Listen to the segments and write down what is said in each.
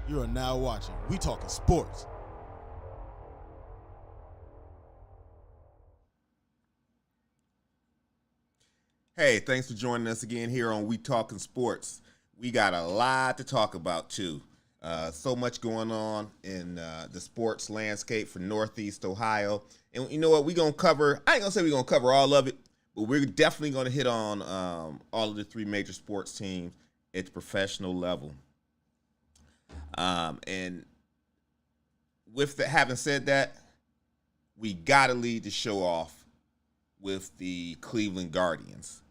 You are now watching We Talkin Sports. Hey, thanks for joining us again here on We Talkin Sports. We got a lot to talk about too. So much going on in the sports landscape for Northeast Ohio. And you know what? I ain't gonna say we're gonna cover all of it, but we're definitely gonna hit on all of the three major sports teams at the professional level. And with having said that, we gotta lead the show off with the Cleveland Guardians.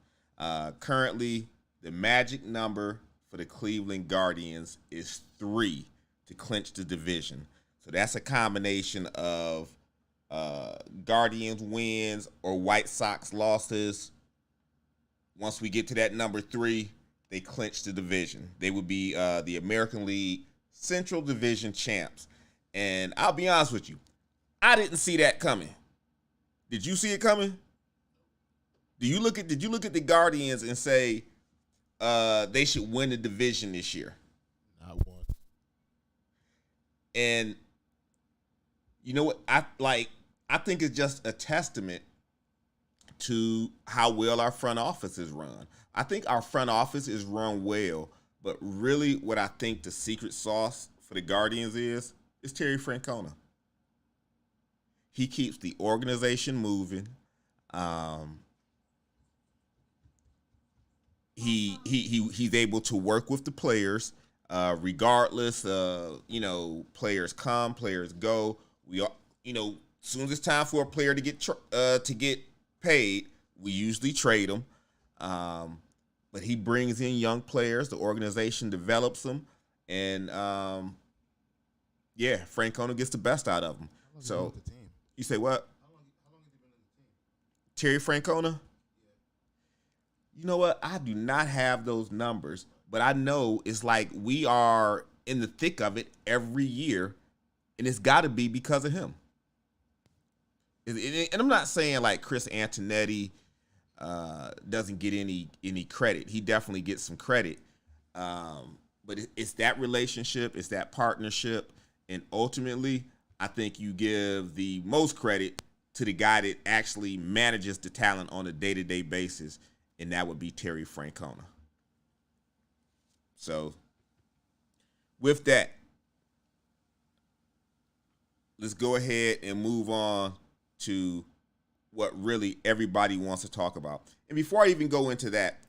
Currently, the magic number for the Cleveland Guardians is 3 to clinch the division. So that's a combination of Guardians wins or White Sox losses. Once we get to that number 3, they clinch the division. They would be the American League Central Division champs. And I'll be honest with you, I didn't see that coming. Did you see it coming? Did you look at the Guardians and say they should win the division this year? Not one. And you know what? I think it's just a testament to how well our front office is run. I think our front office is run well, but really what I think the secret sauce for the Guardians is Terry Francona. He keeps the organization moving. He's able to work with the players, regardless. Players come, players go. As soon as it's time for a player to get paid, we usually trade them. But he brings in young players. The organization develops them, and Francona gets the best out of them. So The team? you say what? How long has he been in the team? Terry Francona? You know what? I do not have those numbers, but I know it's like we are in the thick of it every year, and it's got to be because of him. And I'm not saying like Chris Antonetti doesn't get any credit. He definitely gets some credit. But it's that relationship, it's that partnership, and ultimately, I think you give the most credit to the guy that actually manages the talent on a day-to-day basis, and that would be Terry Francona. So, with that, let's go ahead and move on to what really everybody wants to talk about. And before I even go into that,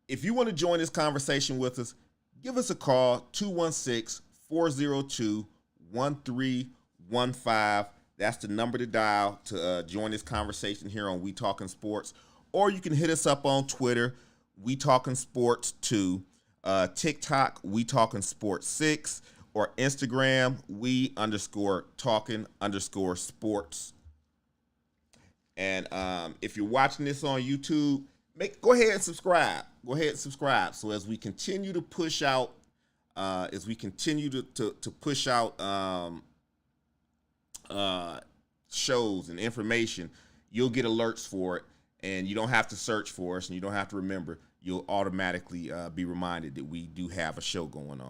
if you want to join this conversation with us, give us a call, 216-402-1315. That's the number to dial to join this conversation here on We Talkin Sports. Or you can hit us up on Twitter, We Talkin Sports 2, TikTok, We Talkin Sports 6, or Instagram, we_talkin_sports. And if you're watching this on YouTube, go ahead and subscribe. Go ahead and subscribe. So as we continue to push out, shows and information, you'll get alerts for it. And you don't have to search for us, and you don't have to remember. You'll automatically be reminded that we do have a show going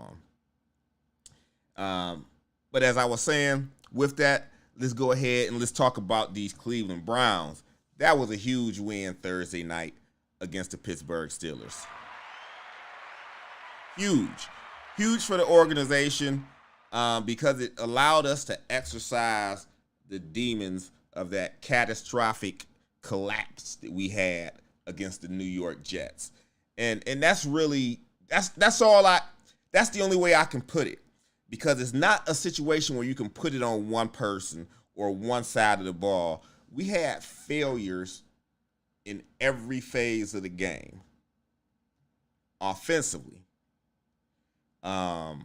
on. But as I was saying, with that, let's go ahead and let's talk about these Cleveland Browns. That was a huge win Thursday night against the Pittsburgh Steelers. Huge. Huge for the organization because it allowed us to exercise the demons of that catastrophic collapse that we had against the New York Jets. And that's the only way I can put it, because it's not a situation where you can put it on one person or one side of the ball. We had failures in every phase of the game offensively. And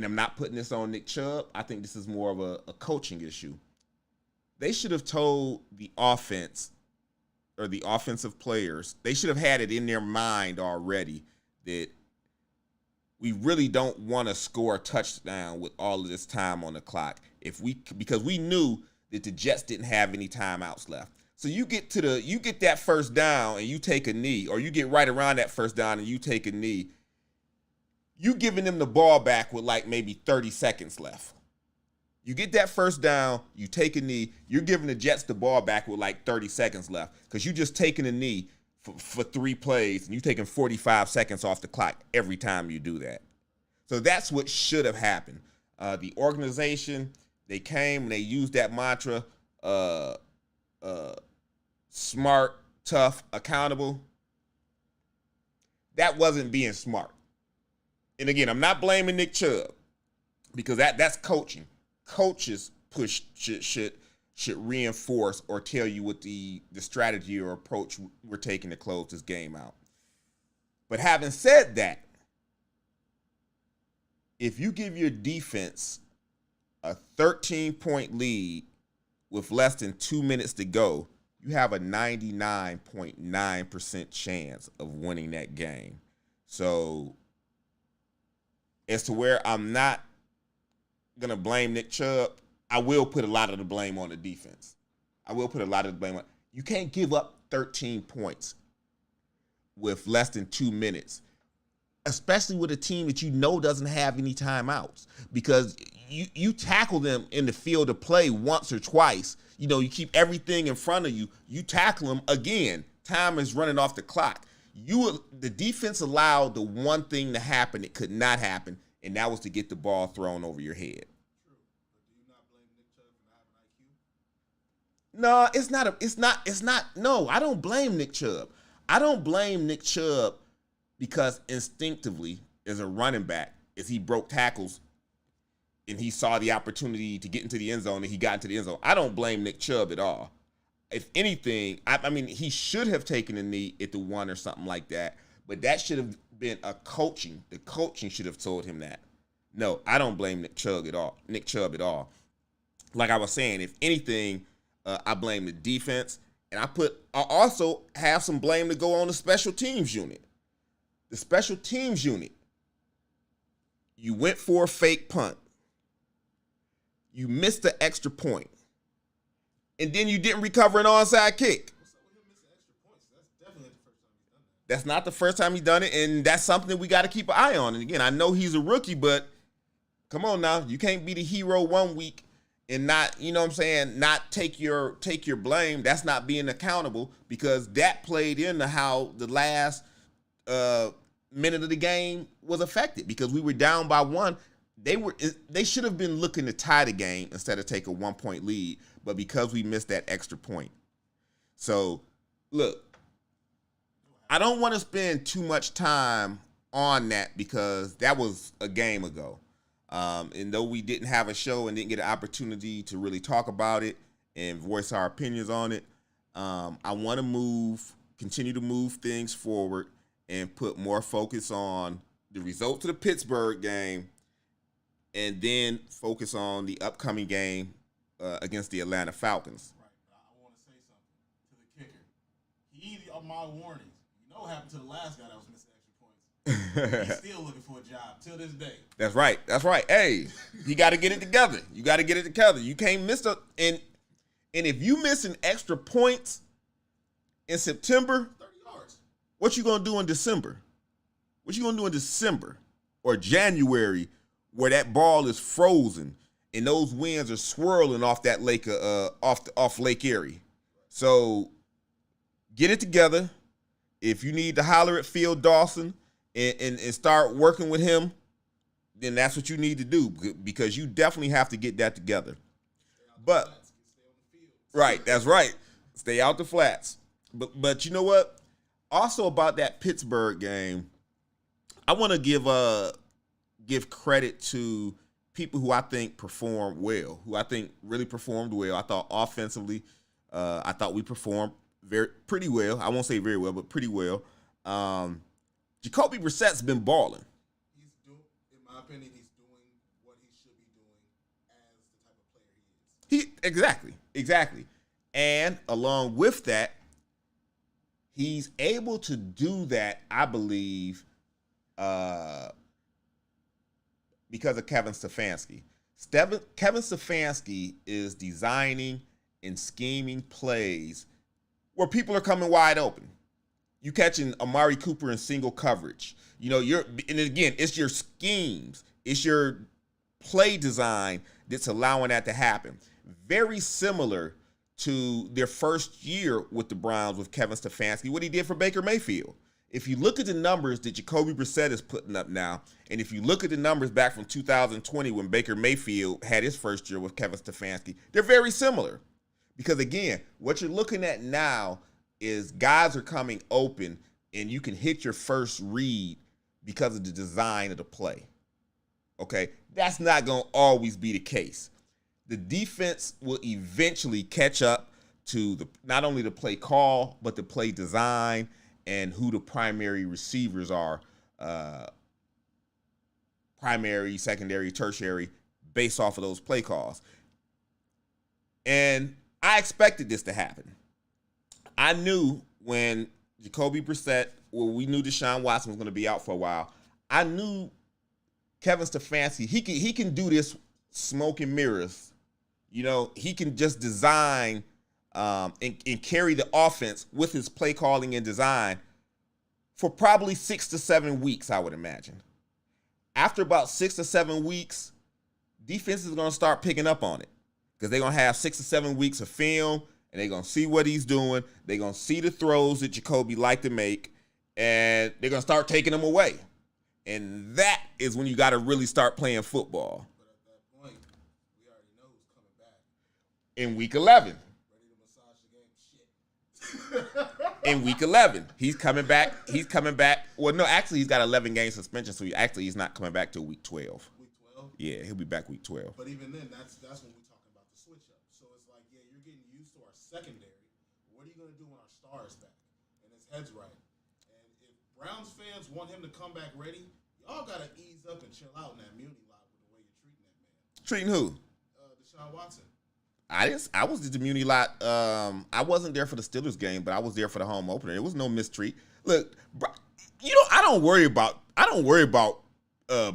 I'm not putting this on Nick Chubb. I think this is more of a coaching issue. They should have told the offense or the offensive players, they should have had it in their mind already that we really don't want to score a touchdown with all of this time on the clock. Because we knew that the Jets didn't have any timeouts left. So you get that first down and you take a knee, or you get right around that first down and you take a knee. You giving them the ball back with like maybe 30 seconds left. You get that first down, you take a knee, you're giving the Jets the ball back with like 30 seconds left because you just taking a knee for 3 plays and you taking 45 seconds off the clock every time you do that. So that's what should have happened. The organization, they came and they used that mantra, smart, tough, accountable. That wasn't being smart. And again, I'm not blaming Nick Chubb because that's coaching. Coaches should reinforce or tell you what the strategy or approach we're taking to close this game out. But having said that, if you give your defense a 13-point lead with less than 2 minutes to go, you have a 99.9% chance of winning that game. So as to where I'm not going to blame Nick Chubb, I will put a lot of the blame on the defense. You can't give up 13 points with less than 2 minutes, especially with a team that you know doesn't have any timeouts, because you tackle them in the field of play once or twice. You know, you keep everything in front of you. You tackle them again. Time is running off the clock. The defense allowed the one thing to happen that could not happen, and that was to get the ball thrown over your head. True. But do you not blame Nick Chubb for not having IQ? No, I don't blame Nick Chubb. I don't blame Nick Chubb because instinctively, as a running back, as he broke tackles and he saw the opportunity to get into the end zone and he got into the end zone, I don't blame Nick Chubb at all. If anything, I mean, he should have taken a knee at the 1 or something like that, but that should have been the coaching should have told him that. No, I don't blame Nick Chubb at all. Like I was saying, if anything, I blame the defense, and I also have some blame to go on the special teams unit. The special teams unit, you went for a fake punt. You missed the extra point. And then you didn't recover an onside kick. What's up with him missing extra points? That's definitely the first time he's done that. That's not the first time he's done it, and that's something we got to keep an eye on. And again, I know he's a rookie, but come on now. You can't be the hero one week and not, you know what I'm saying, not take your blame. That's not being accountable, because that played into how the last minute of the game was affected, because we were down by 1. They should have been looking to tie the game instead of take a 1-point lead, but because we missed that extra point. So, look, I don't want to spend too much time on that because that was a game ago. And though we didn't have a show and didn't get an opportunity to really talk about it and voice our opinions on it, I want to continue to move things forward and put more focus on the results of the Pittsburgh game, and then focus on the upcoming game against the Atlanta Falcons. Right. But I want to say something to the kicker. He heeded my warnings. You know what happened to the last guy that was missing extra points? He's still looking for a job till this day. That's right. Hey, you got to get it together. You can't miss and if you missing extra points in September, 30 yards. what you gonna do in December? Or January, where that ball is frozen and those winds are swirling off that lake, off Lake Erie? So get it together. If you need to holler at Phil Dawson and start working with him, then that's what you need to do, because you definitely have to get that together. But right, that's right. Stay out the flats. But you know what? Also about that Pittsburgh game, I want to give credit to people who I think performed well, really performed well. I thought offensively, I thought we performed pretty well. I won't say very well, but pretty well. Jacoby Brissett's been balling. In my opinion, he's doing what he should be doing as the type of player he is. Exactly. And along with that, he's able to do that, I believe, because of Kevin Stefanski. Kevin Stefanski is designing and scheming plays where people are coming wide open. You catching Amari Cooper in single coverage. You know, and again, it's your schemes, it's your play design that's allowing that to happen. Very similar to their first year with the Browns with Kevin Stefanski, what he did for Baker Mayfield. If you look at the numbers that Jacoby Brissett is putting up now, and if you look at the numbers back from 2020 when Baker Mayfield had his first year with Kevin Stefanski, they're very similar. Because again, what you're looking at now is guys are coming open and you can hit your first read because of the design of the play. Okay? That's not going to always be the case. The defense will eventually catch up to not only the play call, but the play design and who the primary receivers are, primary, secondary, tertiary, based off of those play calls. And I expected this to happen. I knew when Jacoby Brissett, we knew Deshaun Watson was going to be out for a while. I knew Kevin Stefanski, he can do this smoke and mirrors. You know, he can just design and carry the offense with his play calling and design for probably 6 to 7 weeks, I would imagine. After about 6 to 7 weeks, defense is going to start picking up on it because they're going to have 6 to 7 weeks of film, and they're going to see what he's doing. They're going to see the throws that Jacoby like to make, and they're going to start taking them away. And that is when you got to really start playing football. But at that point, we already know who's coming back. In week 11. Ready to massage the game? Shit. In week 11. He's coming back. Well, no, actually, he's got 11-game suspension, so he's not coming back till week 12. Week 12? Yeah, he'll be back week 12. But even then, that's when we're talking about the switch up. So it's like, yeah, you're getting used to our secondary. What are you going to do when our star's back? And his head's right. And if Browns fans want him to come back ready, y'all got to ease up and chill out in that Muni lot with the way you're treating that man. Treating who? Deshaun Watson. I was at the Muni lot. I wasn't there for the Steelers game, but I was there for the home opener. It was no mistreat. Look, I don't worry about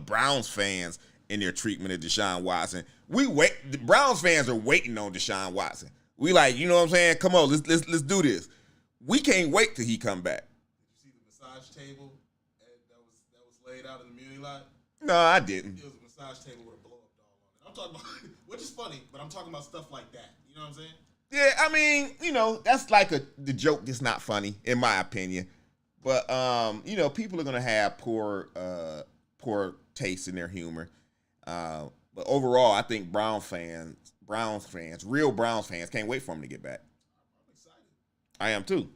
Browns fans and their treatment of Deshaun Watson. The Browns fans are waiting on Deshaun Watson. We like, you know what I'm saying? Come on, let's do this. We can't wait till he come back. Did you see the massage table that was laid out in the Muni lot? No, I didn't. It was a massage table with a blow-up doll on it. I'm talking about, which is funny, but I'm talking about stuff like that. You know what I'm saying? Yeah, I mean, you know, that's like the joke that's not funny, in my opinion. But you know, people are gonna have poor taste in their humor. But overall, I think Browns fans, real Browns fans, can't wait for him to get back. I'm excited. I am too.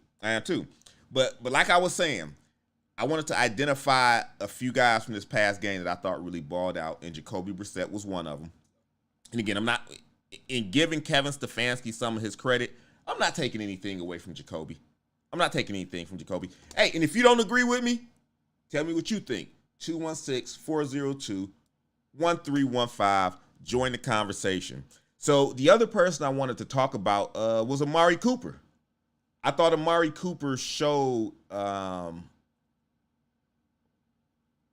But like I was saying, I wanted to identify a few guys from this past game that I thought really balled out, and Jacoby Brissett was one of them. And again, I'm not in giving Kevin Stefanski some of his credit. I'm not taking anything away from Jacoby. Hey, and if you don't agree with me, tell me what you think. 216-402-1315. Join the conversation. So the other person I wanted to talk about was Amari Cooper. I thought Amari Cooper showed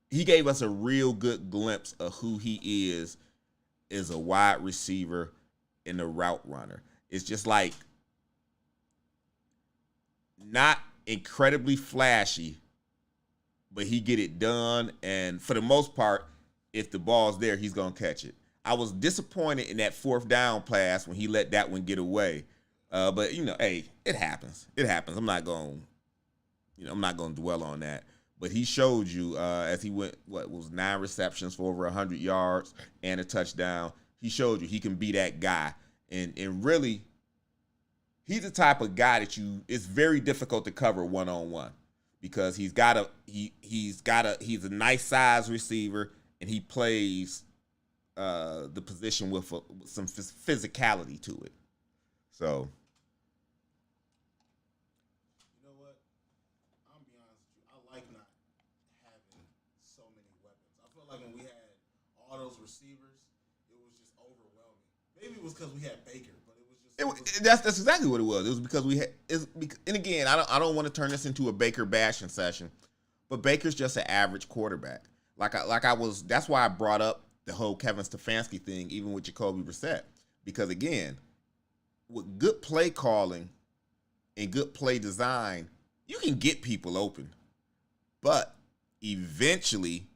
he gave us a real good glimpse of who he is as a wide receiver and a route runner. It's just like not incredibly flashy, but he get it done. And for the most part, if the ball's there, he's going to catch it. I was disappointed in that 4th down pass when he let that one get away. But, you know, hey, it happens. I'm not going to dwell on that. But he showed you as he went, 9 receptions for over 100 yards and a touchdown. He showed you he can be that guy. And really, he's the type of guy that it's very difficult to cover one-on-one because he's a nice size receiver and he plays the position with some physicality to it. So. You know what? I'm gonna be honest with you. I like not having so many weapons. I feel like when we had all those receivers, it was just overwhelming. Maybe it was because we had Baker, but it was just. That's exactly what it was. It was because we had. And again, I don't want to turn this into a Baker bashing session, but Baker's just an average quarterback. That's why I brought up the whole Kevin Stefanski thing, even with Jacoby Brissett, because again, with good play calling and good play design, you can get people open, but eventually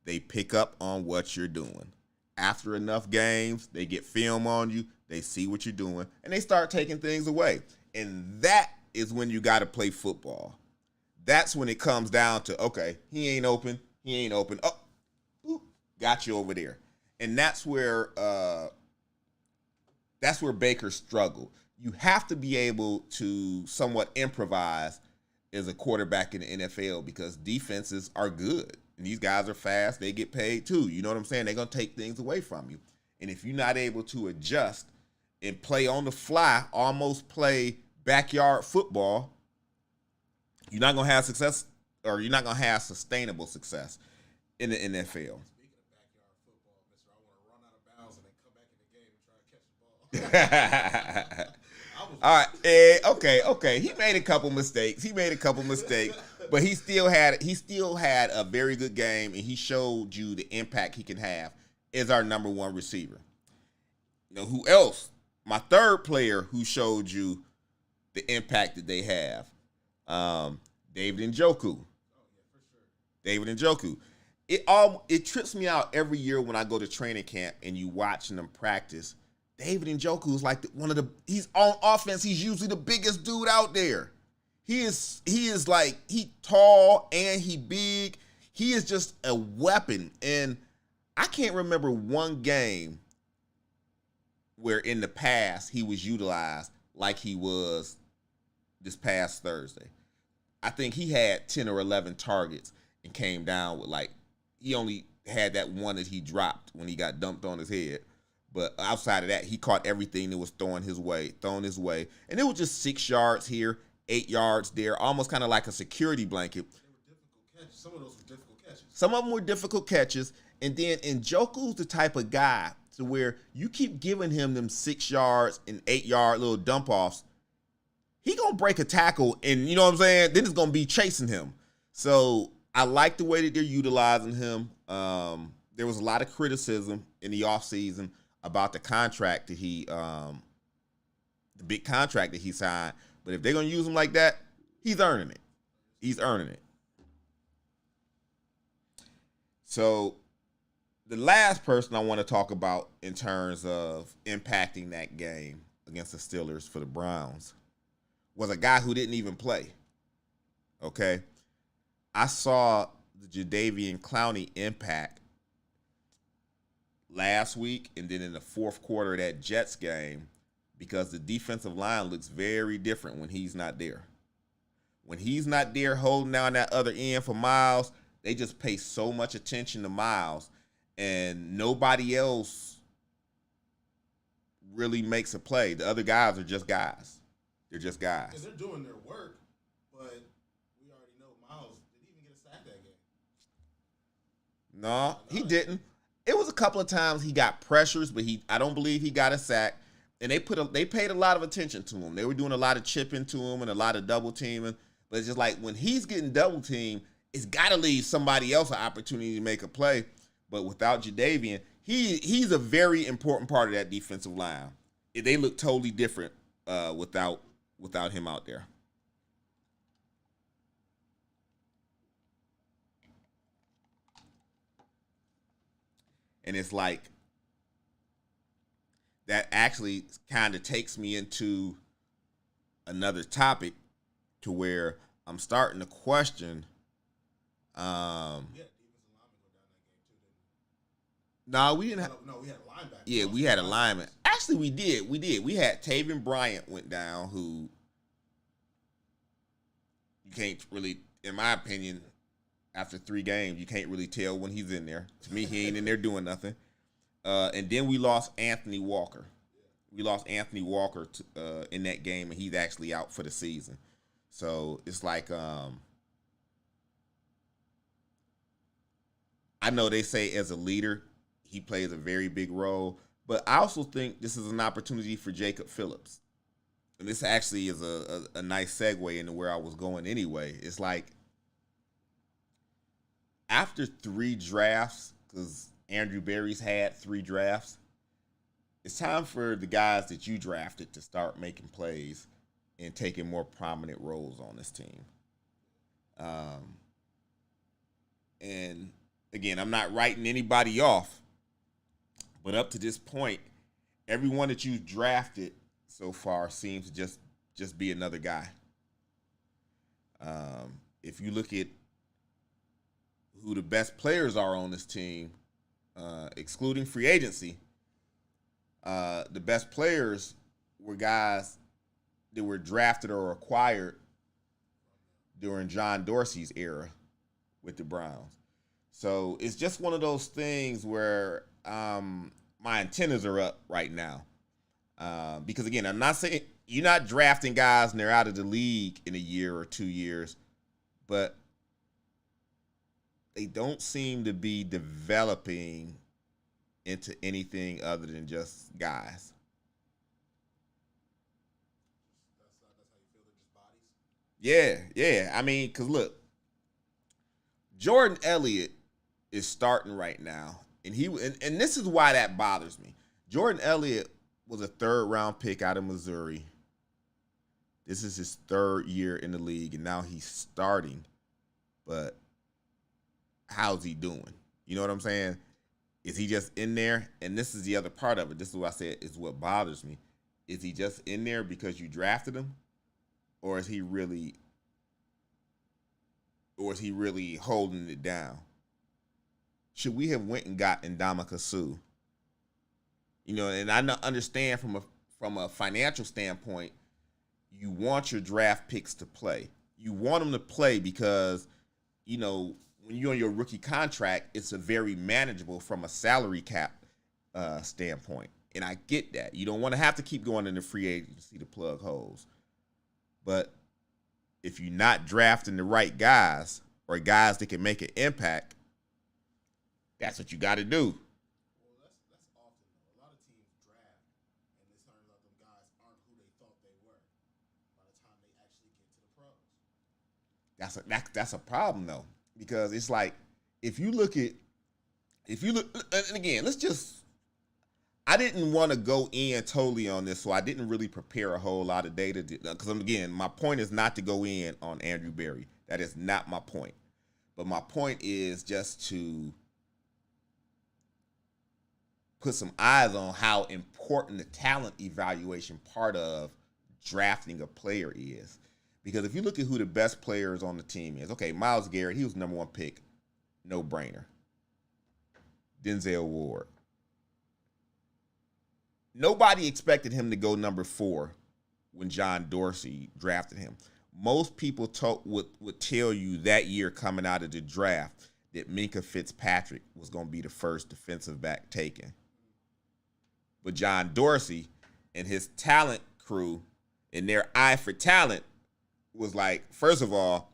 they pick up on what you're doing. After enough games, they get film on you, they see what you're doing, and they start taking things away. And that is when you got to play football. That's when it comes down to, okay, he ain't open. Oh, boop, got you over there. And that's where Baker struggled. You have to be able to somewhat improvise as a quarterback in the NFL because defenses are good. And these guys are fast. They get paid too. You know what I'm saying? They're going to take things away from you. And if you're not able to adjust and play on the fly, almost play backyard football, you're not going to have success, or you're not going to have sustainable success in the NFL. Speaking of backyard football, mister, I want to run out of bounds and then come back in the game and try to catch the ball. All right. Okay. He made a couple mistakes. But he still had a very good game, and he showed you the impact he can have as our number one receiver. You know, who else? My third player who showed you the impact that they have, David Njoku. David Njoku. It trips me out every year when I go to training camp and you watching them practice. David Njoku is like he's on offense. He's usually the biggest dude out there. He is tall and he big. He is just a weapon. And I can't remember one game where in the past he was utilized like he was this past Thursday. I think he had 10 or 11 targets and came down with he only had that one that he dropped when he got dumped on his head. But outside of that, he caught everything that was thrown his way. And it was just 6 yards here, 8 yards there, almost kind of like a security blanket. They were difficult catches. Some of those were difficult catches. Some of them were difficult catches. And then Njoku's the type of guy to where you keep giving him them 6 yards and 8 yard little dump offs. He going to break a tackle and, you know what I'm saying? Then it's going to be chasing him. So I like the way that they're utilizing him. There was a lot of criticism in the offseason about the contract that the big contract that he signed. But if they're going to use him like that, he's earning it. So the last person I want to talk about in terms of impacting that game against the Steelers for the Browns was a guy who didn't even play. Okay? I saw the Jadeveon Clowney impact last week and then in the fourth quarter of that Jets game because the defensive line looks very different when he's not there. When he's not there holding down that other end for Miles, they just pay so much attention to Miles, and nobody else really makes a play. The other guys are just guys. They're just guys. Because they're doing their work, but we already know Miles didn't even get a sack that game. No, he didn't. It was a couple of times he got pressures, but I don't believe he got a sack. And they paid a lot of attention to him. They were doing a lot of chipping to him and a lot of double teaming. But it's just like when he's getting double teamed, it's got to leave somebody else an opportunity to make a play. But without Jadeveon, he's a very important part of that defensive line. They look totally different without him out there. And it's like that actually kind of takes me into another topic to where I'm starting to question. No, we didn't have. No, we had a linebacker. Yeah, we had a lineman. Actually, we did. We had Taven Bryant went down, who you can't really, in my opinion, after 3 games, you can't really tell when he's in there. To me, he ain't in there doing nothing. And then we lost Anthony Walker. We lost Anthony Walker in that game, and he's actually out for the season. So it's like, I know they say as a leader, he plays a very big role, but I also think this is an opportunity for Jacob Phillips. And this actually is a nice segue into where I was going anyway. It's like, after 3 drafts, because Andrew Berry's had 3 drafts, it's time for the guys that you drafted to start making plays and taking more prominent roles on this team. Um, and again, I'm not writing anybody off, but up to this point, everyone that you drafted so far seems to just be another guy. If you look at who the best players are on this team, excluding free agency, the best players were guys that were drafted or acquired during John Dorsey's era with the Browns. So it's just one of those things where my antennas are up right now. Because, again, I'm not saying you're not drafting guys and they're out of the league in a year or 2 years, but they don't seem to be developing into anything other than just guys. That's how you feel. They're just bodies. Yeah. I mean, because look, Jordan Elliott is starting right now, and this is why that bothers me. Jordan Elliott was a third-round pick out of Missouri. This is his third year in the league, and now he's starting. But how's he doing? You know what I'm saying? Is he just in there? And this is the other part of it. This is what I said is what bothers me. Is he just in there because you drafted him? Or is he really holding it down? Should we have went and got Ndamukong Suh? You know, and I understand from a financial standpoint, you want your draft picks to play. You want them to play because, you know, when you're on your rookie contract, it's a very manageable from a salary cap standpoint. And I get that. You don't want to have to keep going into free agency to plug holes. But if you're not drafting the right guys or guys that can make an impact, that's what you got to do. Well, that's often though. A lot of teams draft, and it turns out them guys aren't who they thought they were by the time they actually get to the pros. That's a problem though, because it's like if you look, and again, I didn't want to go in totally on this, so I didn't really prepare a whole lot of data. Because, again, my point is not to go in on Andrew Berry. That is not my point. But my point is just to put some eyes on how important the talent evaluation part of drafting a player is. Because if you look at who the best players on the team is, okay, Myles Garrett, he was number one pick. No brainer. Denzel Ward. Nobody expected him to go number 4 when John Dorsey drafted him. Most people would tell you that year coming out of the draft that Minkah Fitzpatrick was going to be the first defensive back taken. But John Dorsey and his talent crew and their eye for talent was like, first of all,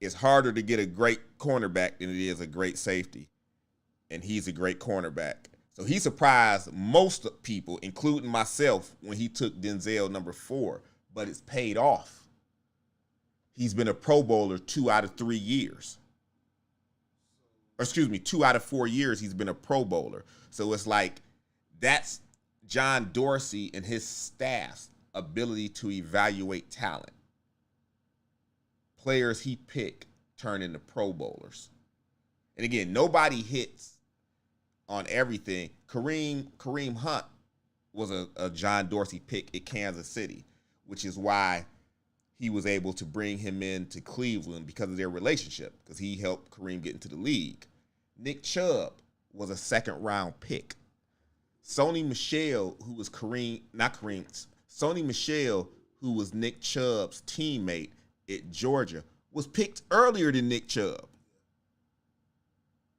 it's harder to get a great cornerback than it is a great safety. And he's a great cornerback. So he surprised most people, including myself, when he took Denzel number 4. But it's paid off. He's been a Pro Bowler 2 out of 3 years. Or 2 out of 4 years he's been a Pro Bowler. So it's like that's John Dorsey and his staff's ability to evaluate talent. Players he picked turn into Pro Bowlers. And again, nobody hits on everything. Kareem Hunt was a John Dorsey pick at Kansas City, which is why he was able to bring him into Cleveland because of their relationship, because he helped Kareem get into the league. Nick Chubb was a second-round pick. Sony Michel, who was Sony Michel, who was Nick Chubb's teammate at Georgia, was picked earlier than Nick Chubb.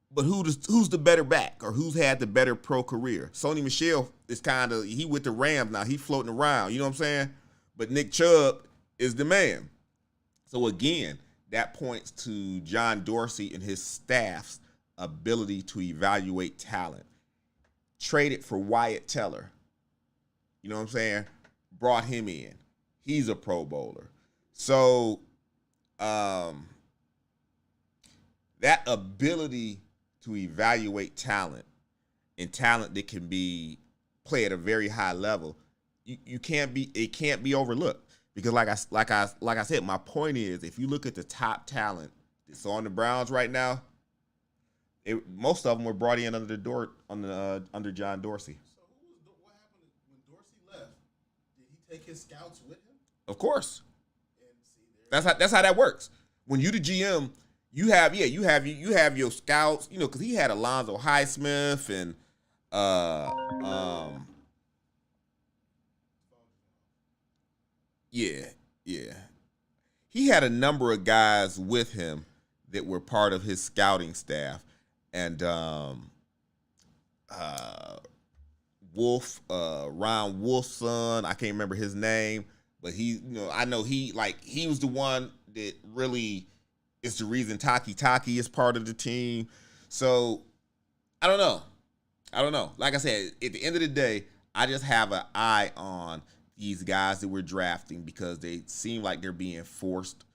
But who's the better back, or who's had the better pro career? Sony Michel is he with the Rams now. He's floating around, you know what I'm saying? But Nick Chubb is the man. So again, that points to John Dorsey and his staff's ability to evaluate talent. Traded for Wyatt Teller. You know what I'm saying? Brought him in. He's a Pro Bowler. So that ability to evaluate talent, and talent that can be play at a very high level, it can't be overlooked. Because like I said, my point is, if you look at the top talent that's on the Browns right now, most of them were brought in under John Dorsey. So what happened when Dorsey left? Did he take his scouts with him? Of course. That's how that works. When you the GM, you have your scouts, because he had Alonzo Highsmith and yeah. He had a number of guys with him that were part of his scouting staff. And Ron Wolf's son, I can't remember his name, but I know he was the one that really is the reason Taki is part of the team. So I don't know. Like I said, at the end of the day, I just have an eye on these guys that we're drafting because they seem like they're being forced.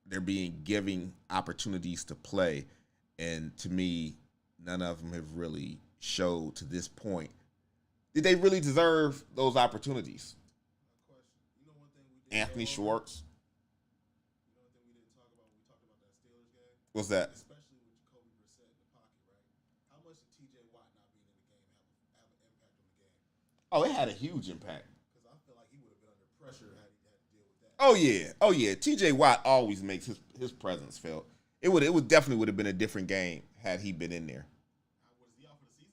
They're being given opportunities to play. And to me, none of them have really showed to this point. Did they really deserve those opportunities? Anthony Schwartz. One thing we didn't talk about when we talked about that Steelers game? What's that? Especially with Jacoby Brissett in the pocket, right? How much did TJ Watt not being in the game have an impact on the game? Oh, it had a huge impact. Because I feel like he would have been under pressure had he had to deal with that. Oh yeah. TJ Watt always makes his presence felt. It definitely would have been a different game had he been in there. Was he out for the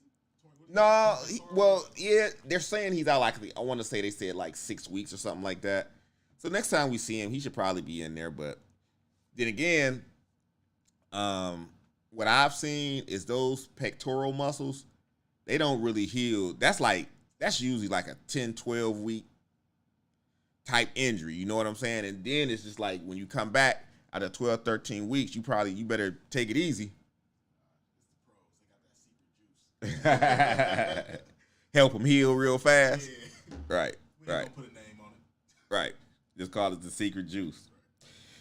season? They're saying he's out I want to say they said like 6 weeks or something like that. So next time we see him, he should probably be in there. But then again, what I've seen is those pectoral muscles, they don't really heal. That's usually like a 10, 12 week type injury. You know what I'm saying? And then it's just like when you come back out of 12, 13 weeks, you better take it easy. It's the pros. They got that secret juice. Help him heal real fast. Yeah. Right. We ain't gonna put a name on it. Right. Just call it the secret juice.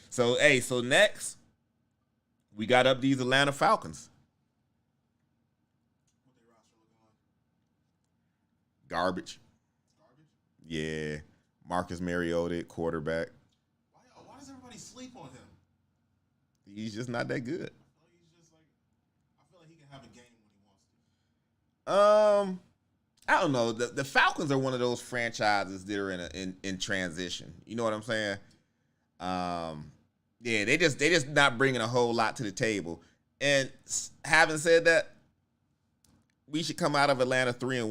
So next, we got up these Atlanta Falcons. What their roster looking like? Garbage. Yeah. Marcus Mariota at quarterback. Why does everybody sleep on him? He's just not that good. I feel like he can have a game when he wants to. I don't know. The Falcons are one of those franchises that are in transition. You know what I'm saying? Yeah, they just not bringing a whole lot to the table. And having said that, we should come out of Atlanta 3-1. We should.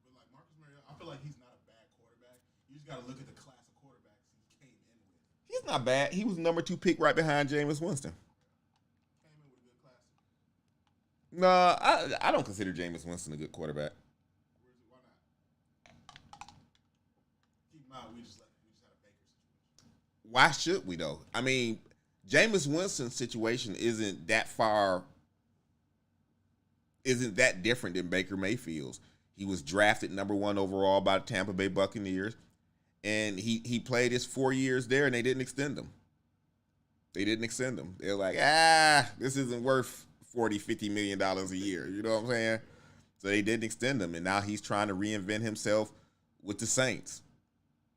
But like Marcus Mariota, I feel like he's not a bad quarterback. You just got to look at the class of quarterbacks he came in with. He's not bad. He was number 2 pick right behind Jameis Winston. Came in with a good class. No, I don't consider Jameis Winston a good quarterback. Why not? Keep in mind, we just had a Baker situation. Why should we though? I mean, Jameis Winston's situation isn't that different than Baker Mayfield's. He was drafted number 1 overall by the Tampa Bay Buccaneers, and he played his 4 years there, and they didn't extend him. They're like, this isn't worth $40-50 million a year. You know what I'm saying? So they didn't extend him, and now he's trying to reinvent himself with the Saints.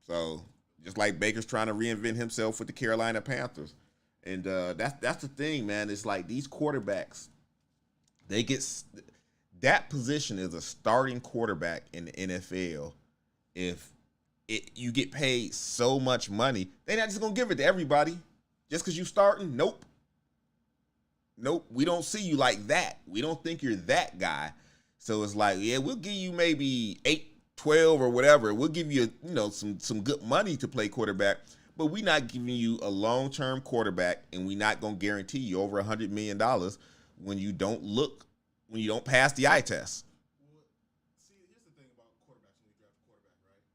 So just like Baker's trying to reinvent himself with the Carolina Panthers. And that's the thing, man. It's like these quarterbacks, that position is a starting quarterback in the NFL. If you get paid so much money, they're not just going to give it to everybody. Just because you starting? Nope. We don't see you like that. We don't think you're that guy. So it's like, yeah, we'll give you maybe 8, 12 or whatever. We'll give you, some good money to play quarterback, but we're not giving you a long-term quarterback, and we're not going to guarantee you over $100 million when you don't pass the eye test. Well, see, here's the thing about quarterbacks when we draft a quarterback, right?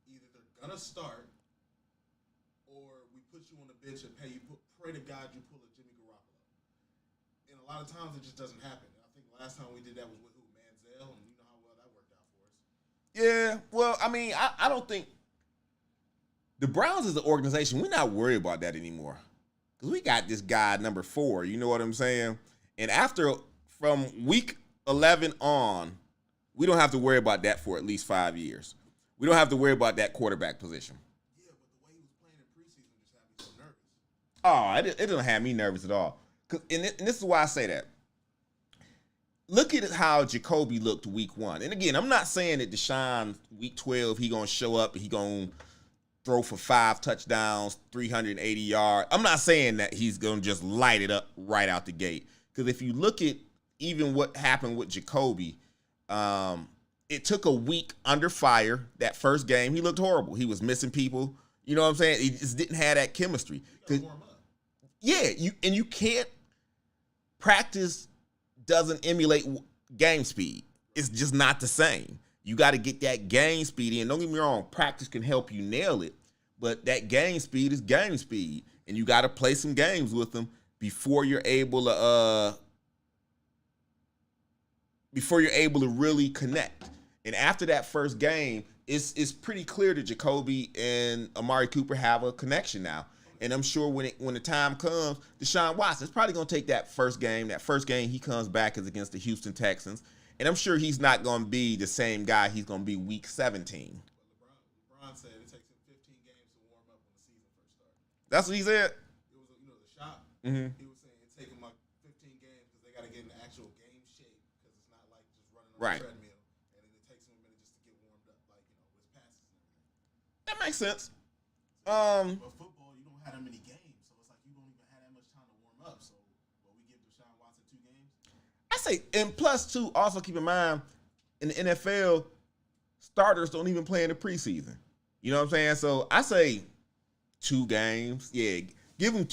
Either they're gonna start, or we put you on the bench and pray to God you pull a Jimmy Garoppolo. And a lot of times it just doesn't happen. I think the last time we did that was with Manziel, and you know how well that worked out for us. Yeah, well, I mean, I don't think the Browns as an organization, we're not worried about that anymore. Because we got this guy number 4, you know what I'm saying? And from week 11 on, we don't have to worry about that for at least 5 years. We don't have to worry about that quarterback position. Yeah, Oh, it doesn't have me nervous at all. And this is why I say that. Look at how Jacoby looked week 1. And again, I'm not saying that Deshaun, week 12, he going to show up and he going to throw for 5 touchdowns, 380 yards. I'm not saying that he's going to just light it up right out the gate. Because if you look at even what happened with Jacoby, it took a week under fire. That first game, he looked horrible. He was missing people. You know what I'm saying? He just didn't have that chemistry. Yeah, you can't practice doesn't emulate game speed. It's just not the same. You got to get that game speed in. Don't get me wrong, practice can help you nail it, but that game speed is game speed, and you got to play some games with them before you're able to really connect. And after that first game, it's pretty clear that Jacoby and Amari Cooper have a connection now. And I'm sure when the time comes, Deshaun Watson is probably going to take that first game. That first game he comes back is against the Houston Texans. And I'm sure he's not going to be the same guy he's going to be week 17. LeBron said it takes him 15 games to warm up when the season first starts. That's what he said? It was, the shop. Mm-hmm. He was saying it takes him like 15 games because they got to get in the actual game shape because it's not like just running on the treadmill. And then it takes him a minute just to get warmed up, like, with passes and everything. That makes sense. But football, you don't have that many games, so it's like you don't even have that much time to warm up. So, we give Deshaun Watson 2 games? I say, and plus, too, also keep in mind, in the NFL, starters don't even play in the preseason. You know what I'm saying? So, I say 2 games. Yeah, give them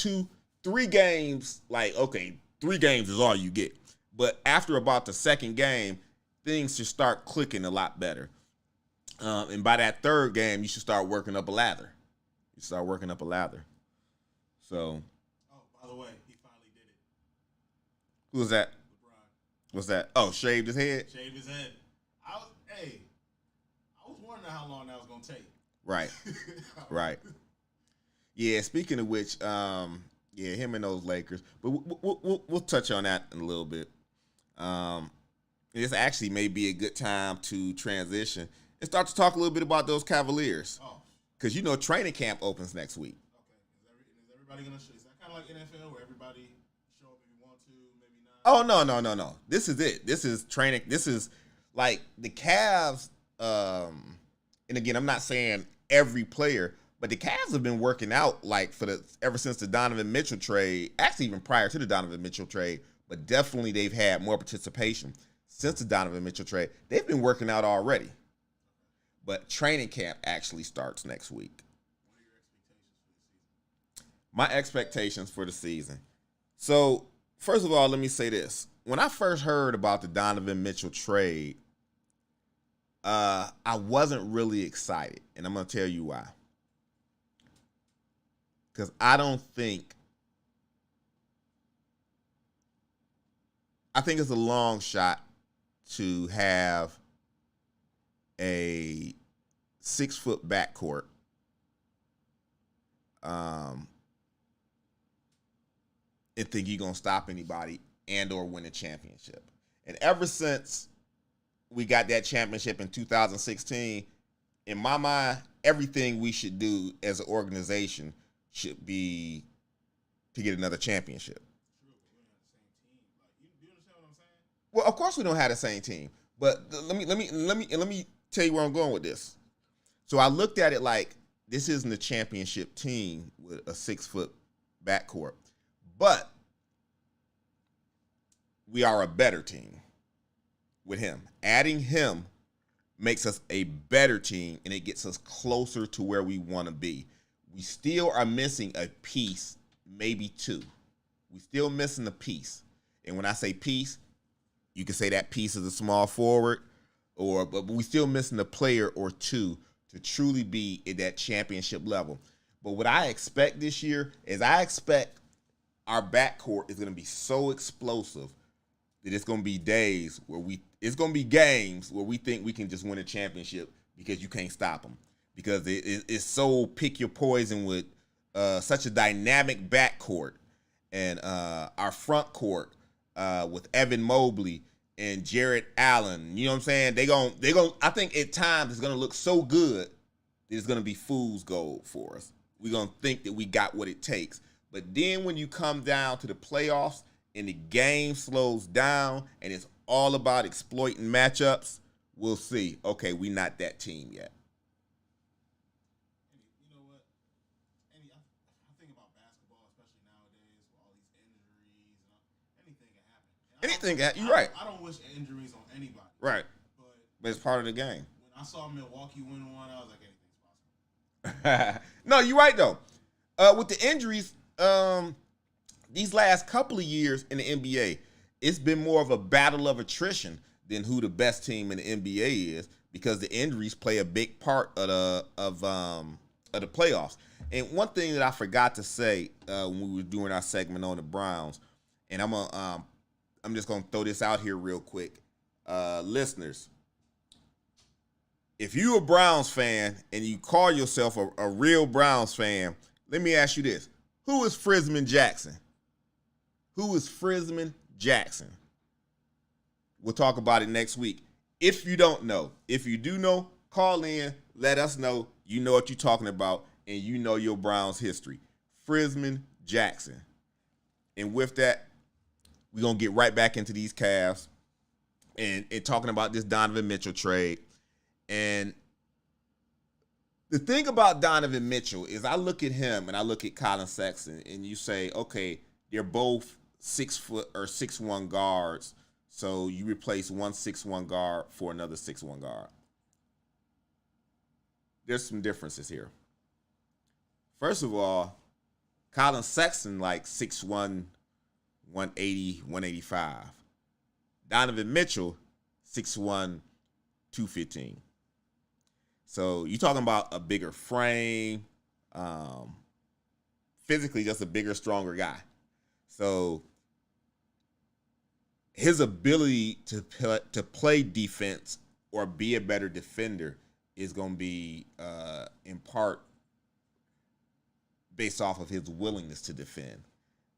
3 games. Like, okay, 3 games is all you get. But after about the second game, things should start clicking a lot better. And by that third game, you should start working up a lather. So, Oh, by the way, he finally did it. Who was that? LeBron. What's that? Oh, shaved his head? Shaved his head. I was wondering how long that was going to take. Right. Right. Yeah, speaking of which, him and those Lakers. But we'll touch on that in a little bit. This actually may be a good time to transition and start to talk a little bit about those Cavaliers. Oh. Because, training camp opens next week. Okay. Is everybody going to show? Is that kind of like NFL where everybody show up if you want to, maybe not? Oh, no. This is it. This is training. This is like the Cavs. And again, I'm not saying every player, but the Cavs have been working out like ever since the Donovan Mitchell trade. Actually, even prior to the Donovan Mitchell trade, but definitely they've had more participation since the Donovan Mitchell trade. They've been working out already. But training camp actually starts next week. What are your expectations for the season? My expectations for the season. So, first of all, let me say this. When I first heard about the Donovan Mitchell trade, I wasn't really excited. And I'm going to tell you why. Because I think it's a long shot to have a 6-foot backcourt and think you're going to stop anybody and or win a championship. And ever since we got that championship in 2016, in my mind, everything we should do as an organization should be to get another championship. You understand what I'm saying? Well, of course we don't have the same team, but let me tell you where I'm going with this. So I looked at it like this isn't a championship team with a 6-foot backcourt, but we are a better team with him. Adding him makes us a better team, and it gets us closer to where we want to be. We still are missing a piece, maybe 2. We still missing a piece. And when I say piece, you can say that piece is a small forward, but we still missing a player or 2 to truly be at that championship level. But what I expect this year is I expect our backcourt is going to be so explosive that it's going to be games where we think we can just win a championship because you can't stop them. Because it's so pick your poison with such a dynamic backcourt and our front court with Evan Mobley and Jarrett Allen. You know what I'm saying? They gon' I think at times it's gonna look so good that it's gonna be fool's gold for us. We're gonna think that we got what it takes. But then when you come down to the playoffs and the game slows down and it's all about exploiting matchups, we'll see. Okay, we not that team yet. You know what? I think about basketball, especially nowadays, with all these injuries. Anything can happen. You're right. I don't wish injuries on anybody. Right. But it's part of the game. When I saw Milwaukee win one, I was like, anything's possible. No, you're right, though. With the injuries, these last couple of years in the NBA, it's been more of a battle of attrition than who the best team in the NBA is, because the injuries play a big part of the playoffs. And one thing that I forgot to say when we were doing our segment on the Browns, and I'm just gonna throw this out here real quick, listeners. If you're a Browns fan and you call yourself a real Browns fan, let me ask you this: who is Frisman Jackson? Who is Frisman Jackson? We'll talk about it next week. If you don't know, if you do know, call in, let us know. You know what you're talking about, and you know your Browns history. Frisman Jackson. And with that, we're going to get right back into these Cavs and talking about this Donovan Mitchell trade. And the thing about Donovan Mitchell is I look at him and I look at Colin Sexton, and you say, okay, they're both 6 foot or 6'1" guards. So you replace one 6'1" guard for another 6'1" guard. There's some differences here. First of all, Colin Sexton like 6'1", 180, 185. Donovan Mitchell, 6'1", 215. So you're talking about a bigger frame, physically just a bigger, stronger guy. So his ability to play defense or be a better defender is going to be in part based off of his willingness to defend.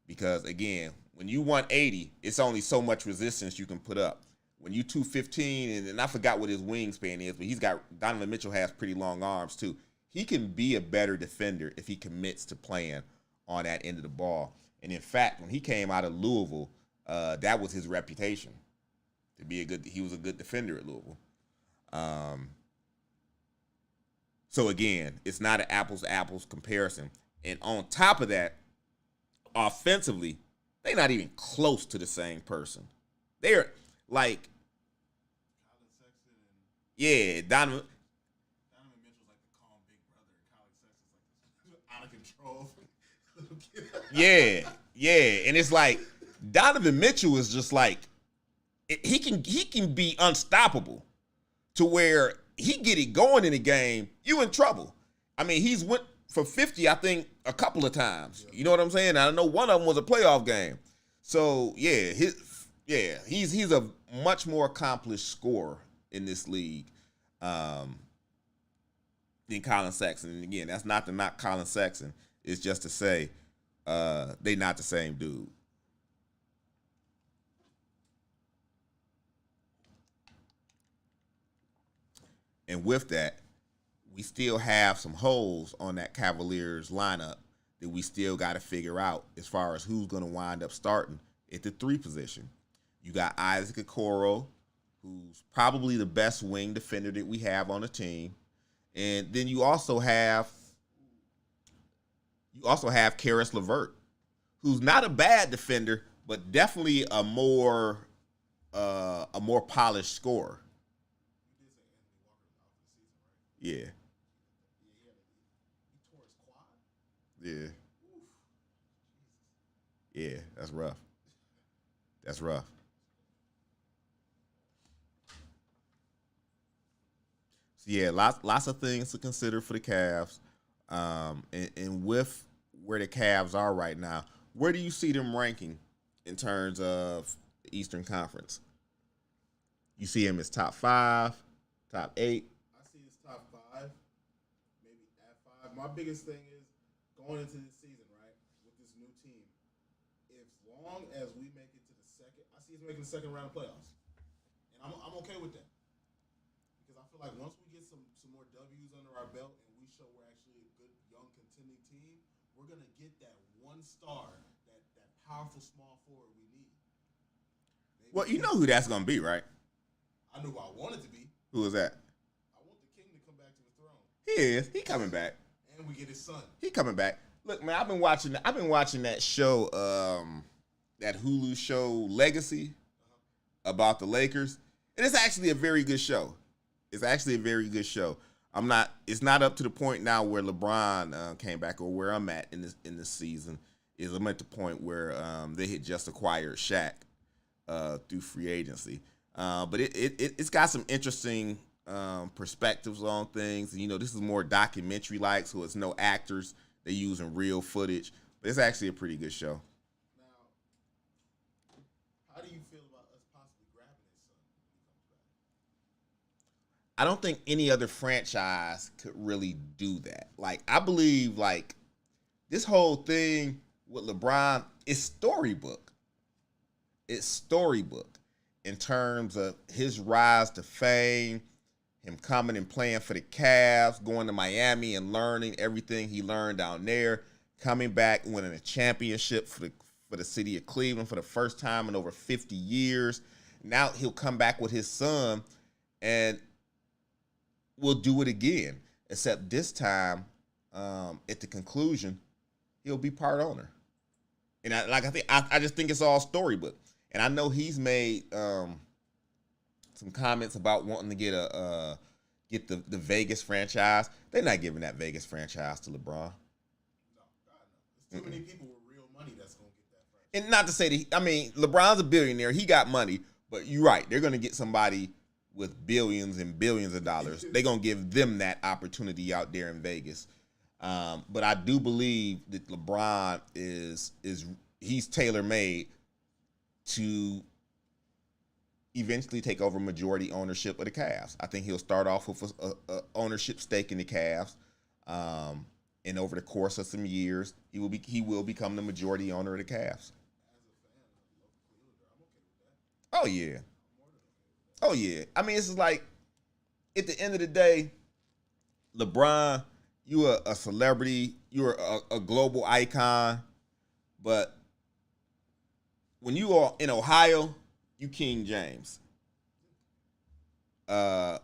Because, again, when you 180, it's only so much resistance you can put up. When you 215, and I forgot what his wingspan is, but Donovan Mitchell has pretty long arms too. He can be a better defender if he commits to playing on that end of the ball. And in fact, when he came out of Louisville, that was his reputation he was a good defender at Louisville. So again, it's not an apples to apples comparison. And on top of that, offensively, they're not even close to the same person. They're like, yeah, Donovan Mitchell's like the calm big brother, and Colin Sexton's like this out of control little kid. Yeah, and it's like Donovan Mitchell is just like he can be unstoppable to where he get it going in the game, you in trouble. I mean, he's went for 50, I think, a couple of times. Yeah. You know what I'm saying? I know one of them was a playoff game. So he's a much more accomplished scorer in this league than Colin Sexton. And again, that's not to knock Colin Sexton. It's just to say they not the same dude. And with that, we still have some holes on that Cavaliers lineup that we still got to figure out as far as who's going to wind up starting at the 3 position. You got Isaac Okoro, who's probably the best wing defender that we have on the team. And then you also have Karis LeVert, who's not a bad defender, but definitely a more polished scorer. Yeah. Yeah. Yeah, that's rough. That's rough. So yeah, lots of things to consider for the Cavs. And with where the Cavs are right now, where do you see them ranking in terms of the Eastern Conference? You see him as top 5, top 8? I see his top 5, maybe at 5. My biggest thing is going into this season, right, with this new team. As long as we make it to the second, I see us making the second round of playoffs, and I'm okay with that because I feel like once we get some more W's under our belt and we show we're actually a good young contending team, we're gonna get that 1 one star, that powerful small forward we need. Maybe Well, you know who that's gonna be, right? I knew who I wanted to be. Who is that? I want the king to come back to the throne. He is. He coming back. And we get his son. He coming back. Look, man, I've been watching that show, that Hulu show Legacy about the Lakers. And it's actually a very good show. It's not up to the point now where LeBron came back, or where I'm at in this season. I'm at the point where they had just acquired Shaq through free agency. But it's got some interesting perspectives on things. And, this is more documentary like, so it's no actors. They're using real footage. But it's actually a pretty good show. Now, how do you feel about us possibly grabbing his son when he comes back? I don't think any other franchise could really do that. Like, I believe, like, this whole thing with LeBron is storybook. It's storybook in terms of his rise to fame, him coming and playing for the Cavs, going to Miami and learning everything he learned down there, coming back and winning a championship for the city of Cleveland for the first time in over 50 years. Now he'll come back with his son and we'll do it again, except this time, at the conclusion, he'll be part owner. And I just think it's all storybook. And I know he's made some comments about wanting to get the Vegas franchise. They're not giving that Vegas franchise to LeBron. No, God, no. There's too many people with real money that's going to get that franchise. And not to say that, LeBron's a billionaire. He got money. But you're right. They're going to get somebody with billions and billions of dollars. They're going to give them that opportunity out there in Vegas. But I do believe that LeBron he's tailor-made to eventually take over majority ownership of the Cavs. I think he'll start off with a ownership stake in the Cavs. And over the course of some years, he will become the majority owner of the Cavs. Oh, yeah. Oh, yeah. It's just like, at the end of the day, LeBron, you are a celebrity. You're a global icon. But when you are in Ohio, you King James. To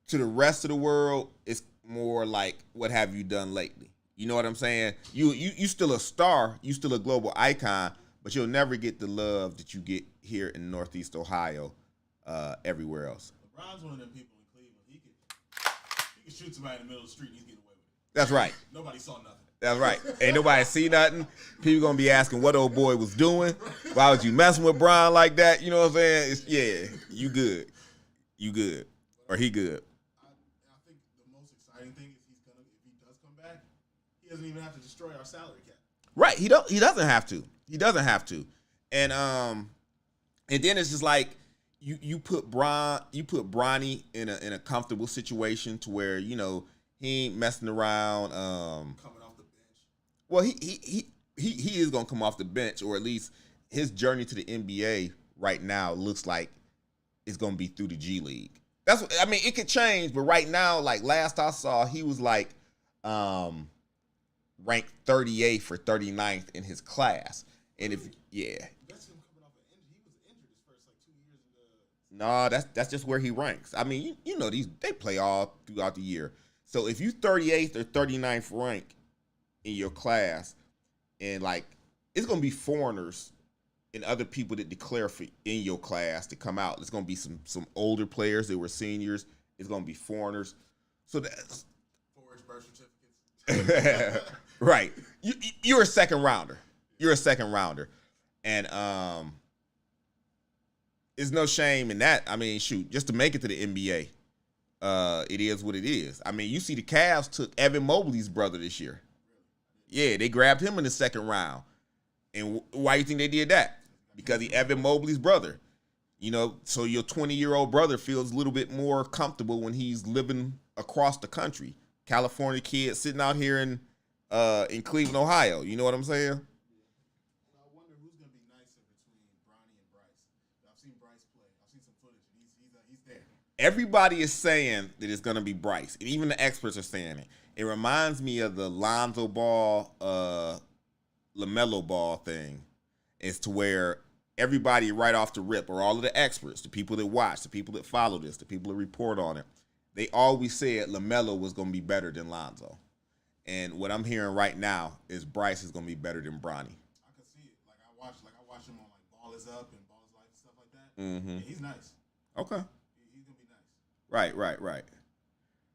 the rest of the world, it's more like, what have you done lately? You know what I'm saying? You still a star. You still a global icon. But you'll never get the love that you get here in Northeast Ohio, everywhere else. LeBron's one of them people in Cleveland. He can shoot somebody in the middle of the street and he's getting away with it. That's right. Nobody saw nothing. That's right. Ain't nobody see nothing. People gonna be asking what old boy was doing. Why was you messing with Brian like that? You know what I'm saying? You good. You good. Or he good. I think the most exciting thing is if he does come back, he doesn't even have to destroy our salary cap. Right. He doesn't have to. He doesn't have to. And then it's just like you put Bronny in a comfortable situation to where, he ain't messing around. Coming off the bench. Well, he is gonna come off the bench, or at least his journey to the NBA right now looks like it's gonna be through the G League. That's what it could change, but right now, like last I saw, he was like ranked 38th or 39th in his class. And That's him coming off an injury. He was injured his first 2 years in the. No, that's just where he ranks. They play all throughout the year. So if you 38th or 39th rank in your class, and it's gonna be foreigners and other people that declare in your class to come out. It's gonna be some older players that were seniors. It's gonna be foreigners. So that's forged birth certificates. Right. You're a second rounder. And there's no shame in that. Just to make it to the NBA, it is what it is. You see the Cavs took Evan Mobley's brother this year. Yeah, they grabbed him in the second round. And why do you think they did that? Because he Evan Mobley's brother. So your 20-year-old brother feels a little bit more comfortable when he's living across the country. California kid sitting out here in Cleveland, Ohio. You know what I'm saying? I wonder who's going to be nicer between Bronny and Bryce. I've seen Bryce play. I've seen some footage. He's there. Everybody is saying that it's going to be Bryce, and even the experts are saying it. It reminds me of the Lonzo Ball, LaMelo Ball thing. It's to where everybody right off the rip, or all of the experts, the people that watch, the people that follow this, the people that report on it, they always said LaMelo was going to be better than Lonzo. And what I'm hearing right now is Bryce is going to be better than Bronny. I can see it. I watch him on like Ball Is Up and Ball Is Life and stuff like that. Mm-hmm. Yeah, he's nice. Okay. He's gonna be nice.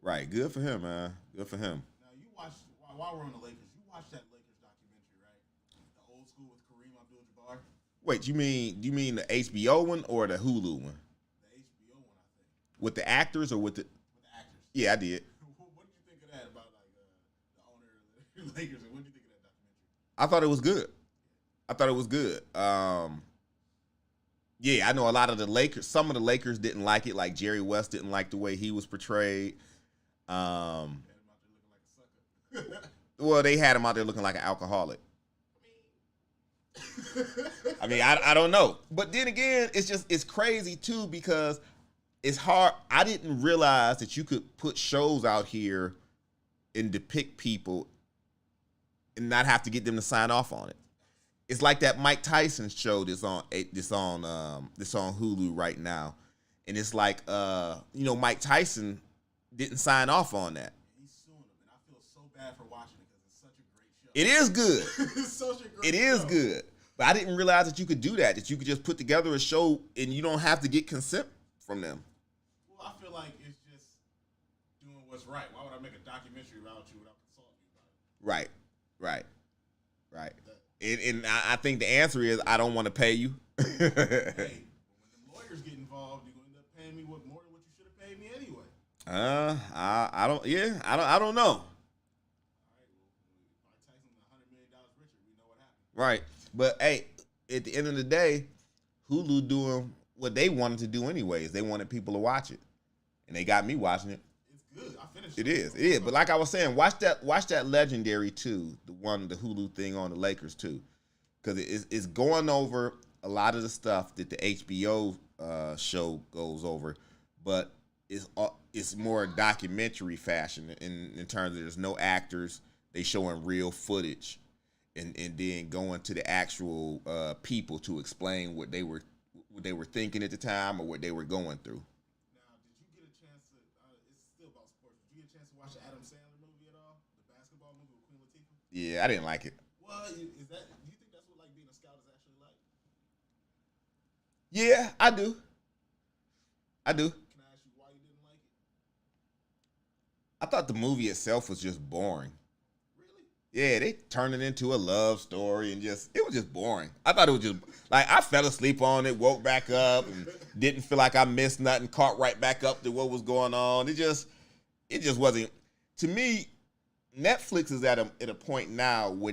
Right. Good for him, man. Good for him. Now you watch while we're on the Lakers. You watched that Lakers documentary, right? The old school with Kareem Abdul-Jabbar. Wait, you mean the HBO one or the Hulu one? The HBO one, I think. With the actors or with the actors? Yeah, I did. What did you think of that about like the owner of the Lakers? And what did you think of that documentary? I thought it was good. Yeah, I know a lot of the Lakers. Some of the Lakers didn't like it. Like Jerry West didn't like the way he was portrayed. Well, they had him out there looking like an alcoholic. I mean, I don't know. But then again, it's crazy too because it's hard. I didn't realize that you could put shows out here and depict people and not have to get them to sign off on it. It's like that Mike Tyson show that's on Hulu right now, and it's like Mike Tyson didn't sign off on that. He's suing him, and I feel so bad for watching it because it's such a great show. It is good. It's such a great show. It is good, but I didn't realize that you could do that. That you could just put together a show and you don't have to get consent from them. Well, I feel like it's just doing what's right. Why would I make a documentary about you without consulting you about it? Right. And I think the answer is I don't want to pay you. Hey, when the lawyers get involved, you're gonna end up paying me more than what you should have paid me anyway. I don't know. All right, well, Mike Tyson's $100 million richer. We know what happened. Right, but hey, at the end of the day, Hulu doing what they wanted to do anyways. They wanted people to watch it, and they got me watching it. It's good. I finished it. It is. But like I was saying, watch that Legendary too, the Hulu thing on the Lakers too, because it's going over a lot of the stuff that the HBO show goes over, but it's more documentary fashion in terms of there's no actors. They showing real footage, and then going to the actual people to explain what they were thinking at the time or what they were going through. Watch the Adam Sandler movie at all? The basketball movie with Queen Latifah? Yeah, I didn't like it. Well, do you think that's what like being a scout is actually like? Yeah, I do. Can I ask you why you didn't like it? I thought the movie itself was just boring. Really? Yeah, they turned it into a love story and it was just boring. I thought it was just like I fell asleep on it, woke back up, and didn't feel like I missed nothing, caught right back up to what was going on. It just wasn't. To me, Netflix is at a point now where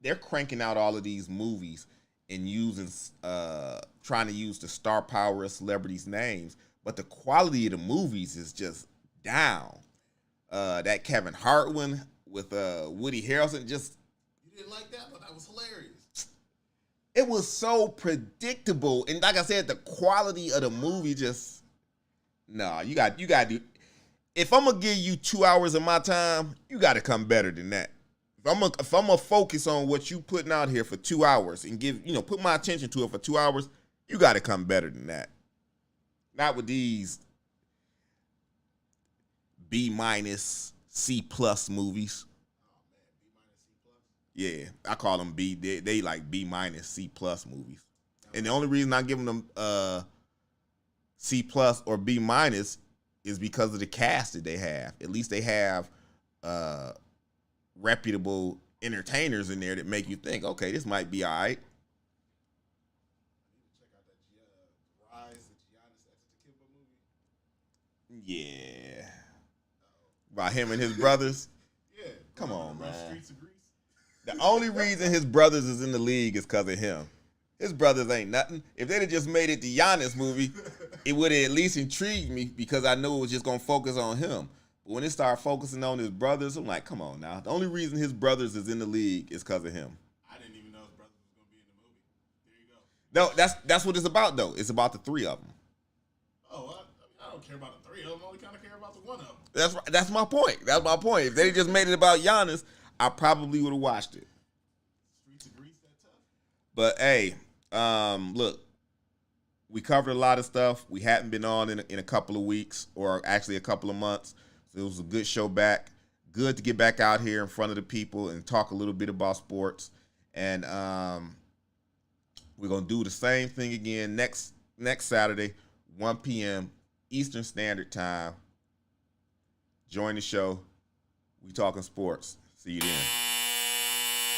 they're cranking out all of these movies and trying to use the star power of celebrities' names, but the quality of the movies is just down. That Kevin Hart one with Woody Harrelson you didn't like that, but that was hilarious. It was so predictable, and like I said, the quality of the movie you got to do. If I'm gonna give you 2 hours of my time, you got to come better than that. If I'm gonna focus on what you putting out here for 2 hours and put my attention to it for 2 hours, you got to come better than that. Not with these B-, C+ movies. Oh man, B-, C+. Yeah, I call them B. They like B-, C+ movies, and the only reason I give them C+ or B- is because of the cast that they have. At least they have reputable entertainers in there that make you think, okay, this might be all right. I need to check out that Rise, the Giannis Antetokounmpo movie. Yeah. About him and his brothers? Yeah. Come on, man. Streets of Greece. The only reason his brothers is in the league is because of him. His brothers ain't nothing. If they'd have just made it the Giannis movie, it would have at least intrigued me because I knew it was just going to focus on him. But when it started focusing on his brothers, I'm like, come on now. The only reason his brothers is in the league is because of him. I didn't even know his brothers was going to be in the movie. There you go. No, that's what it's about, though. It's about the three of them. Oh, I don't care about the three of them. I only kind of care about the one of them. That's my point. That's my point. If they just made it about Giannis, I probably would have watched it. Streets of Greece that tough. But hey, look, we covered a lot of stuff. We hadn't been on in a couple of weeks, or actually a couple of months. So it was a good show back. Good to get back out here in front of the people and talk a little bit about sports. And we're gonna do the same thing again next Saturday, 1 p.m. Eastern Standard Time. Join the show. We talking sports. See you then.